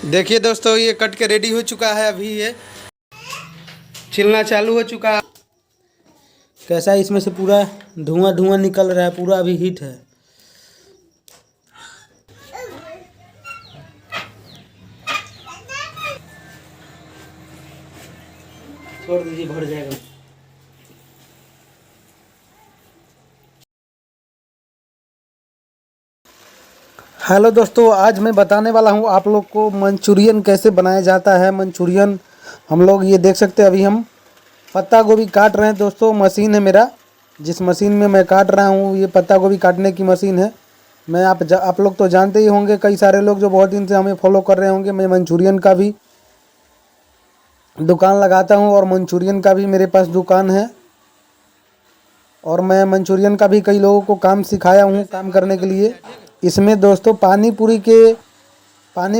देखिए दोस्तों, ये कट के रेडी हो चुका है। अभी ये छिलना चालू हो चुका है। कैसा है, इसमें से पूरा धुआं धुआं निकल रहा है, पूरा अभी हीट है। छोड़ दीजिए, भर जाएगा। हेलो दोस्तों, आज मैं बताने वाला हूँ आप लोग को मंचूरियन कैसे बनाया जाता है। मंचूरियन हम लोग ये देख सकते हैं, अभी हम पत्ता गोभी काट रहे हैं दोस्तों। मशीन है मेरा, जिस मशीन में मैं काट रहा हूँ, ये पत्ता गोभी काटने की मशीन है। मैं आप लोग तो जानते ही होंगे, कई सारे लोग जो बहुत दिन से हमें फॉलो कर रहे होंगे। मैं मंचूरियन का भी दुकान लगाता हूँ और मंचूरियन का भी मेरे पास दुकान है। और मैं मंचूरियन का भी कई लोगों को काम सिखाया हूँ काम करने के लिए। इसमें दोस्तों पानी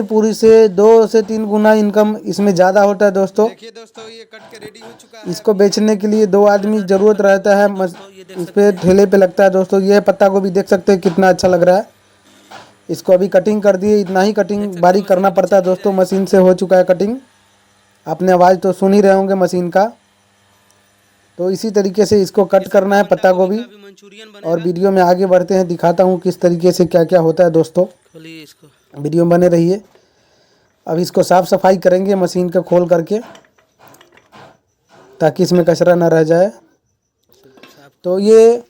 पूरी से 2 से 3 गुना इनकम इसमें ज़्यादा होता है दोस्तों। देखिए दोस्तों, ये कट के रेडी हो चुका है। इसको बेचने के लिए 2 आदमी ज़रूरत रहता है। इस पे ठेले पे लगता है दोस्तों। ये पत्ता गोभी देख सकते हैं कितना अच्छा लग रहा है। इसको अभी कटिंग कर दिए, इतना ही कटिंग बारीक करना पड़ता है दोस्तों। मशीन से हो चुका है कटिंग। आपने आवाज़ तो सुन ही रहे होंगे मशीन का। तो इसी तरीके से इसको कट करना है पत्ता गोभी। और वीडियो में आगे बढ़ते हैं, दिखाता हूँ किस तरीके से क्या क्या होता है दोस्तों। वीडियो में बने रहिए। अब इसको साफ़ सफाई करेंगे मशीन को खोल करके, ताकि इसमें कचरा ना रह जाए। तो ये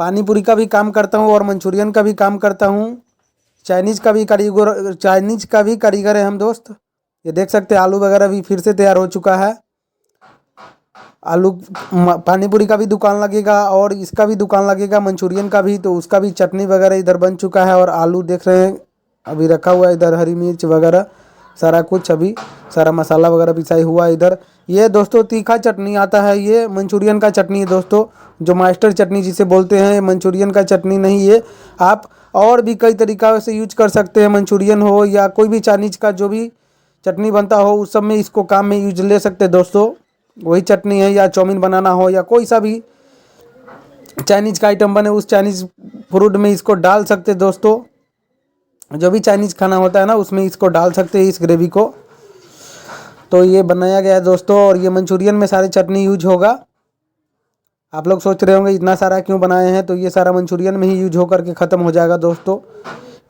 पानी पूरी का भी काम करता हूँ और मंचूरियन का भी काम करता हूँ। चाइनीज़ का भी कारीगर है हम दोस्त। ये देख सकते हैं, आलू वगैरह भी फिर से तैयार हो चुका है। आलू पानी पूरी का भी दुकान लगेगा और इसका भी दुकान लगेगा, मंचूरियन का भी। तो उसका भी चटनी वगैरह इधर बन चुका है। और आलू देख रहे हैं अभी रखा हुआ है इधर, हरी मिर्च वगैरह सारा कुछ, अभी सारा मसाला वगैरह पिसाई हुआ इधर। ये दोस्तों तीखा चटनी आता है, ये मंचूरियन का चटनी है दोस्तों, जो मास्टर चटनी जिसे बोलते हैं। मंचूरियन का चटनी नहीं, ये आप और भी कई तरीक़ा से यूज कर सकते हैं। मंचूरियन हो या कोई भी चाइनीज़ का जो भी चटनी बनता हो, उस सब में इसको काम में यूज ले सकते हैं दोस्तों। वही चटनी है, या चाउमीन बनाना हो या कोई सा भी चाइनीज़ का आइटम बने, उस चाइनीज़ फूड में इसको डाल सकते हैं दोस्तों। जो भी चाइनीज़ खाना होता है ना, उसमें इसको डाल सकते हैं, इस ग्रेवी को। तो ये बनाया गया है दोस्तों। और ये मंचूरियन में सारे चटनी यूज होगा। आप लोग सोच रहे होंगे इतना सारा क्यों बनाए हैं, तो ये सारा मंचूरियन में ही यूज होकर के ख़त्म हो जाएगा दोस्तों।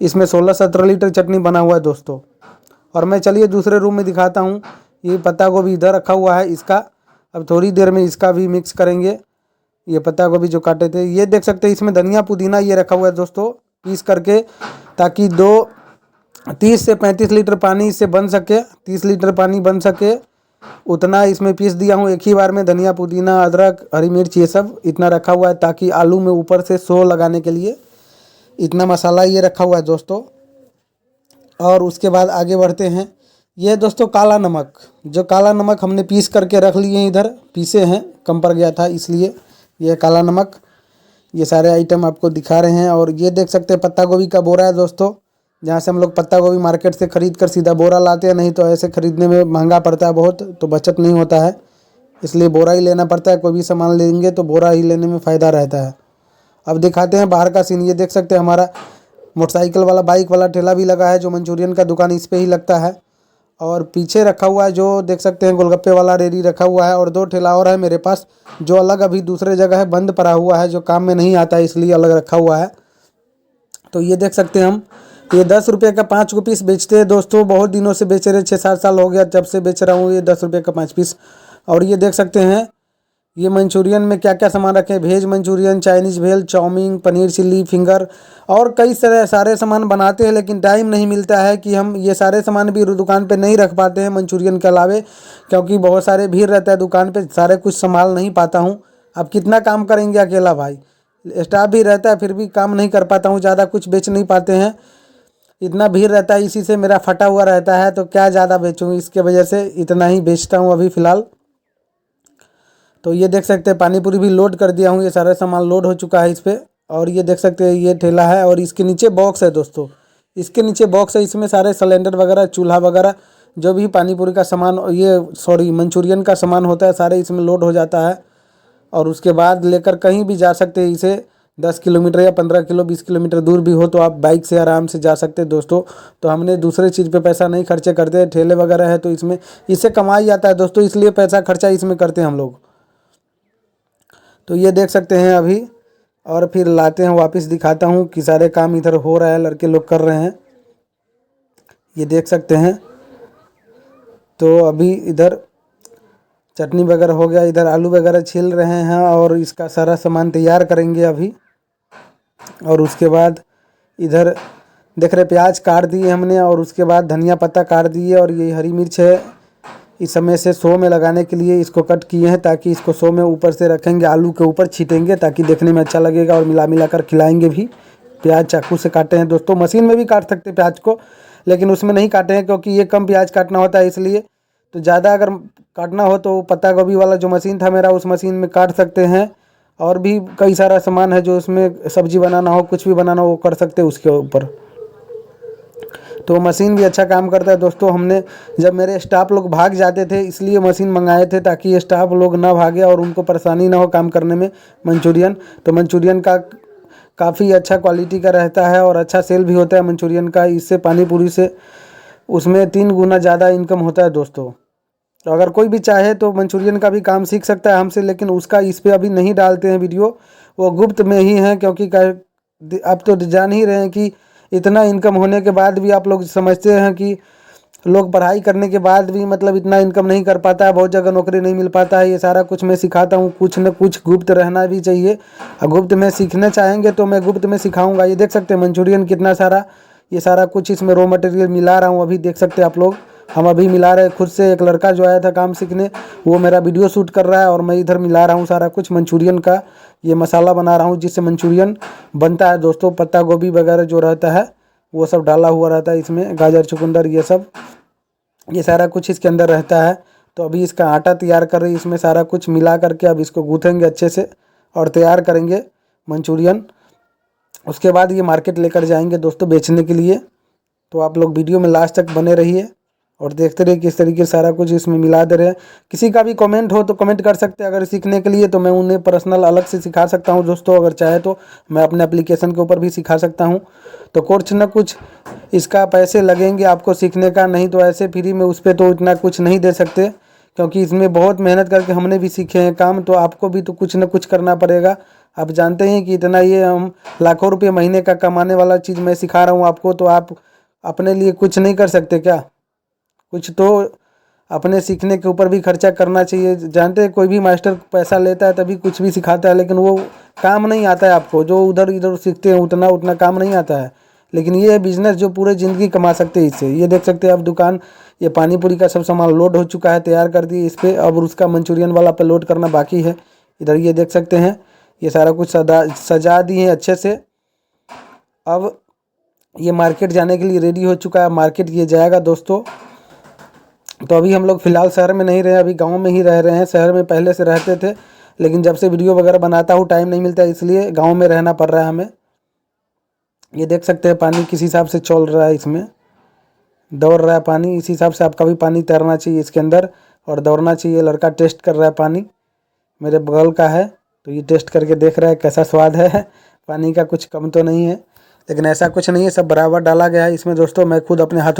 इसमें 16-17 लीटर चटनी बना हुआ है दोस्तों। और मैं चलिए दूसरे रूम में दिखाता हूँ। ये पत्ता गोभी इधर रखा हुआ है इसका। अब थोड़ी देर में इसका भी मिक्स करेंगे। ये पत्ता गोभी जो काटे थे, ये देख सकते हैं, इसमें धनिया पुदीना ये रखा हुआ है दोस्तों, पीस करके, ताकि 30 से 35 लीटर पानी इससे बन सके। 30 लीटर पानी बन सके उतना इसमें पीस दिया हूँ एक ही बार में। धनिया पुदीना अदरक हरी मिर्च ये सब इतना रखा हुआ है, ताकि आलू में ऊपर से सो लगाने के लिए इतना मसाला ये रखा हुआ है दोस्तों। और उसके बाद आगे बढ़ते हैं। ये दोस्तों काला नमक, जो काला नमक हमने पीस करके रख लिए हैं, इधर पीसे हैं, कम पड़ गया था इसलिए। ये काला नमक, ये सारे आइटम आपको दिखा रहे हैं। और ये देख सकते हैं पत्ता गोभी का बोरा है दोस्तों, जहाँ से हम लोग पत्ता गोभी मार्केट से ख़रीद कर सीधा बोरा लाते हैं। नहीं तो ऐसे ख़रीदने में महंगा पड़ता है बहुत, तो बचत नहीं होता है, इसलिए बोरा ही लेना पड़ता है। कोई भी सामान लेंगे तो बोरा ही लेने में फ़ायदा रहता है। अब दिखाते हैं बाहर का सीन। ये देख सकते हैं हमारा मोटरसाइकिल वाला बाइक वाला ठेला भी लगा है, जो मंचूरियन का दुकान इस पर ही लगता है। और पीछे रखा हुआ है, जो देख सकते हैं गोलगप्पे वाला रेडी रखा हुआ है। और 2 ठेला और है मेरे पास, जो अलग अभी दूसरे जगह है, बंद पड़ा हुआ है, जो काम में नहीं आता है, इसलिए अलग रखा हुआ है। तो ये देख सकते हैं हम, ये 10 रुपये का 5 को पीस बेचते हैं दोस्तों। बहुत दिनों से बेच रहे, 6-7 साल हो गया जब से बेच रहा हूँ ये 10 रुपये का 5 पीस। और ये देख सकते हैं ये मंचूरियन में क्या क्या सामान रखे हैं। वेज मंचूरियन, चाइनीज़ भेल, चाउमीन, पनीर चिल्ली, फिंगर और कई सारे सामान बनाते हैं। लेकिन टाइम नहीं मिलता है कि हम ये सारे सामान भी दुकान पे नहीं रख पाते हैं मंचूरियन के अलावे, क्योंकि बहुत सारे भीड़ रहता है दुकान पे, सारे कुछ संभाल नहीं पाता हूँ। अब कितना काम करेंगे अकेला भाई, स्टाफ भी रहता है, फिर भी काम नहीं कर पाता हूँ, ज़्यादा कुछ बेच नहीं पाते हैं, इतना भीड़ रहता है। इसी से मेरा फटा हुआ रहता है, तो क्या ज़्यादा बेचूँ, इसके वजह से इतना ही बेचता हूँ अभी फ़िलहाल। तो ये देख सकते हैं पानी पूरी भी लोड कर दिया हूँ, ये सारा सामान लोड हो चुका है इस पर। और ये देख सकते हैं ये ठेला है, और इसके नीचे बॉक्स है दोस्तों, इसके नीचे बॉक्स है, इसमें सारे सिलेंडर वगैरह, चूल्हा वगैरह, जो भी पानी पूरी का सामान, मंचूरियन का सामान होता है, सारे इसमें लोड हो जाता है। और उसके बाद लेकर कहीं भी जा सकते हैं इसे, 10 किलोमीटर या 15 20 किलोमीटर दूर भी हो तो आप बाइक से आराम से जा सकते हैं दोस्तों। तो हमने दूसरे चीज़ पे पैसा नहीं खर्चे करते, ठेले वगैरह है तो इसमें इससे कमाई आता है दोस्तों, इसलिए पैसा खर्चा इसमें करते हैं हम लोग। तो ये देख सकते हैं अभी, और फिर लाते हैं वापस, दिखाता हूँ कि सारे काम इधर हो रहा है, लड़के लोग कर रहे हैं, ये देख सकते हैं। तो अभी इधर चटनी वगैरह हो गया, इधर आलू वगैरह छील रहे हैं और इसका सारा सामान तैयार करेंगे अभी। और उसके बाद इधर देख रहे प्याज काट दिए हमने, और उसके बाद धनिया पत्ता काट दिए, और ये हरी मिर्च है, इस समय से शो में लगाने के लिए इसको कट किए हैं, ताकि इसको शो में ऊपर से रखेंगे, आलू के ऊपर छीटेंगे ताकि देखने में अच्छा लगेगा, और मिला कर खिलाएंगे भी। प्याज चाकू से काटे हैं दोस्तों, मशीन में भी काट सकते हैं प्याज को, लेकिन उसमें नहीं काटे हैं क्योंकि ये कम प्याज काटना होता है इसलिए। तो ज़्यादा अगर काटना हो तो पत्ता गोभी वाला जो मशीन था मेरा, उस मशीन में काट सकते हैं। और भी कई सारा सामान है जो उसमें सब्जी बनाना हो, कुछ भी बनाना हो, वो कर सकते हैं उसके ऊपर। तो मशीन भी अच्छा काम करता है दोस्तों। हमने जब मेरे स्टाफ लोग भाग जाते थे इसलिए मशीन मंगाए थे, ताकि ये स्टाफ लोग ना भागे और उनको परेशानी ना हो काम करने में मंचूरियन। तो मंचूरियन का काफ़ी अच्छा क्वालिटी का रहता है और अच्छा सेल भी होता है मंचूरियन का। इससे पानी पूरी से उसमें 3 गुना ज़्यादा इनकम होता है दोस्तों। तो अगर कोई भी चाहे तो मंचूरियन का भी काम सीख सकता है हमसे, लेकिन उसका इस पर अभी नहीं डालते हैं वीडियो, वो गुप्त में ही है। क्योंकि आप तो जान ही रहे हैं कि इतना इनकम होने के बाद भी आप लोग समझते हैं कि लोग पढ़ाई करने के बाद भी मतलब इतना इनकम नहीं कर पाता है, बहुत जगह नौकरी नहीं मिल पाता है। ये सारा कुछ मैं सिखाता हूँ, कुछ न कुछ गुप्त रहना भी चाहिए। और गुप्त में सीखना चाहेंगे तो मैं गुप्त में सिखाऊंगा। ये देख सकते हैं मंचूरियन कितना सारा, ये सारा कुछ इसमें रॉ मटेरियल मिला रहा हूँ अभी, देख सकते हैं आप लोग। हम अभी मिला रहे हैं खुद से। एक लड़का जो आया था काम सीखने, वो मेरा वीडियो शूट कर रहा है, और मैं इधर मिला रहा हूँ सारा कुछ मंचूरियन का। ये मसाला बना रहा हूँ जिससे मंचूरियन बनता है दोस्तों। पत्ता गोभी वगैरह जो रहता है वो सब डाला हुआ रहता है इसमें, गाजर चुकंदर ये सब, ये सारा कुछ इसके अंदर रहता है। तो अभी इसका आटा तैयार कर रही, इसमें सारा कुछ मिला करके अब इसको गूँथेंगे अच्छे से और तैयार करेंगे मंचूरियन। उसके बाद ये मार्केट लेकर जाएंगे दोस्तों बेचने के लिए। तो आप लोग वीडियो में लास्ट तक बने रहिए और देखते रहिए किस तरीके से सारा कुछ इसमें मिला दे रहे हैं। किसी का भी कमेंट हो तो कमेंट कर सकते हैं अगर सीखने के लिए, तो मैं उन्हें पर्सनल अलग से सिखा सकता हूं दोस्तों। अगर चाहे तो मैं अपने एप्लीकेशन के ऊपर भी सिखा सकता हूं। तो कुछ न कुछ इसका पैसे लगेंगे आपको सीखने का, नहीं तो ऐसे फ्री में उस पर तो इतना कुछ नहीं दे सकते, क्योंकि इसमें बहुत मेहनत करके हमने भी सीखे हैं काम। तो आपको भी तो कुछ न कुछ करना पड़ेगा। आप जानते हैं कि इतना ये हम लाखों रुपये महीने का कमाने वाला चीज़ मैं सिखा रहा हूँ आपको, तो आप अपने लिए कुछ नहीं कर सकते क्या? कुछ तो अपने सीखने के ऊपर भी खर्चा करना चाहिए। जानते हैं कोई भी मास्टर पैसा लेता है तभी कुछ भी सिखाता है, लेकिन वो काम नहीं आता है आपको। जो उधर इधर सीखते हैं उतना काम नहीं आता है, लेकिन ये है बिजनेस जो पूरे ज़िंदगी कमा सकते हैं इससे। ये देख सकते हैं आप दुकान, ये पानी पूरी का सब सामान लोड हो चुका है, तैयार कर दिए इस पर। अब उसका मंचूरियन वाला पे लोड करना बाकी है। इधर ये देख सकते हैं ये सारा कुछ सजा दिए हैं अच्छे से। अब ये मार्केट जाने के लिए रेडी हो चुका है, मार्केट ये जाएगा दोस्तों। तो अभी हम लोग फ़िलहाल शहर में नहीं रहे, अभी गांव में ही रह रहे हैं। शहर में पहले से रहते थे, लेकिन जब से वीडियो वगैरह बनाता हूँ टाइम नहीं मिलता, इसलिए गांव में रहना पड़ रहा है हमें। ये देख सकते हैं पानी किस हिसाब से चल रहा है, इसमें दौड़ रहा है पानी। इस हिसाब से आपका भी पानी तैरना चाहिए इसके अंदर और दौड़ना चाहिए। लड़का टेस्ट कर रहा है पानी, मेरे बगल का है, तो ये टेस्ट करके देख रहा है कैसा स्वाद है। पानी का कुछ कम तो नहीं है, लेकिन ऐसा कुछ नहीं है, सब बराबर डाला गया है इसमें दोस्तों। मैं खुद अपने हाथ